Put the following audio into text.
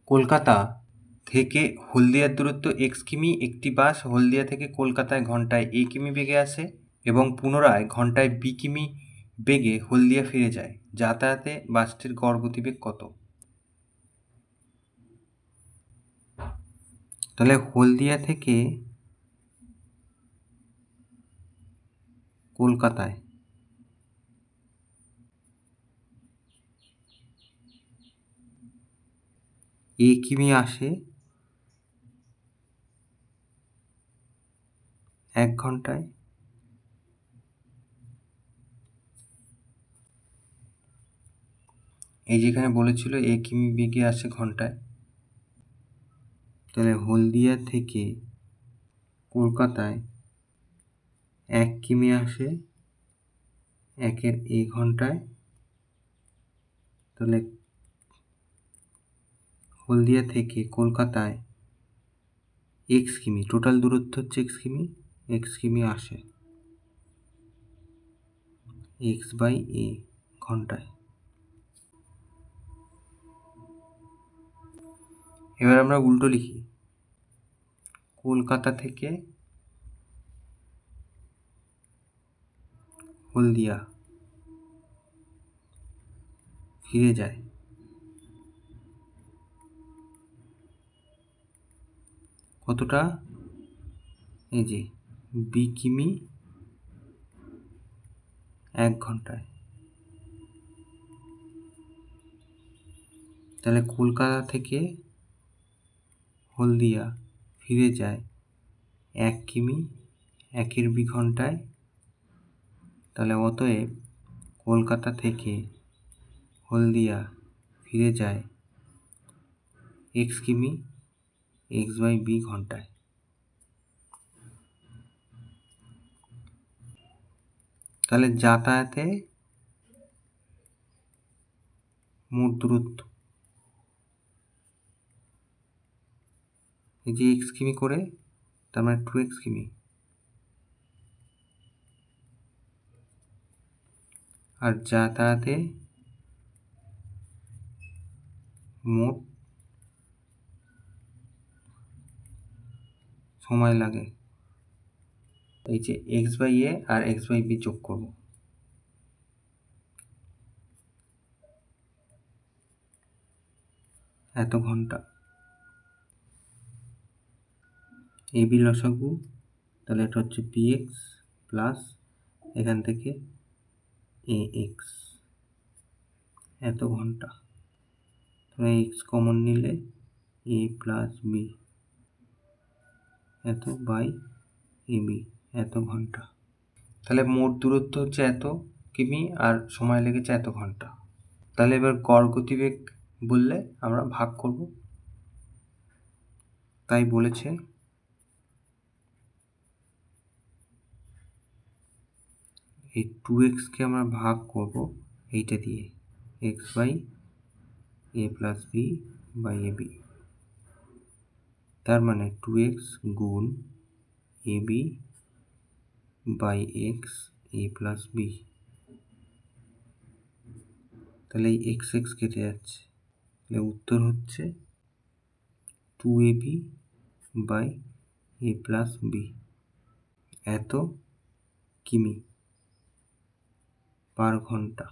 কলকাতা থেকে হলদিয়ার দূরত্ব x কিমি। একটি বাস হলদিয়া থেকে কলকাতায় ঘন্টায় a কিমি বেগে আসে এবং পুনরায় ঘন্টায় b কিমি বেগে হলদিয়া ফিরে যায়। যাতায়াতে বাসটির গড় গতিবেগ কত? তাহলে হলদিয়া থেকে কলকাতায় a কিমি আসে 1 ঘন্টায়, এই যেখানে বলেছিল a কিমি বেগে আসে ঘন্টায়, তাহলে হলদিয়া থেকে কলকাতায় 1 কিমি আসে 1-এর a ঘন্টায়, তাহলে হলদিয়া থেকে কলকাতায় x কিমি, টোটাল দূরত্ব হচ্ছে x কিমি, x কিমি আসে x/a ঘন্টায়। এবার আমরা উল্টো লিখি, কলকাতা থেকে হলদিয়া ফিরে যায় কতটা? এই যে b কিমি 1 ঘন্টায়। তাহলে কলকাতা থেকে হলদিয়া ফিরে যায় 1 কিমি 1-এর b ঘন্টায়। তাহলে অতএব কলকাতা থেকে হলদিয়া ফিরে যায় x কিমি x/b ঘন্টায়। তাহলে যাতায়াতে মোট দূরত্ব, এই যে x কিমি করে, তার মানে 2x কিমি, আর যাতায়াতে মোট সময় লাগে, এই যে x/a আর x/b যোগ করব, এত ঘন্টা। ab লসাগু, তাহলে এটা হচ্ছে bx প্লাস এখান থেকে ax, এত ঘন্টা। তাহলে x কমন নিলে a প্লাস b এত বাই ab, এত ঘন্টা। তাহলে মোট দূরত্ব হচ্ছে এত কিমি আর সময় লেগেছে এত ঘন্টা। তাহলে এবার গড় গতিবেগ বললে আমরা ভাগ করব, তাই বলেছে এই 2xকে আমরা ভাগ করব এইটা দিয়ে, x/a plus b by ab, তার মানে 2x গুণ ab by x a plus b। তাহলে এই x কেটে যাচ্ছে, তাহলে উত্তর হচ্ছে 2ab by a plus b, এত কিমি পার ঘন্টা।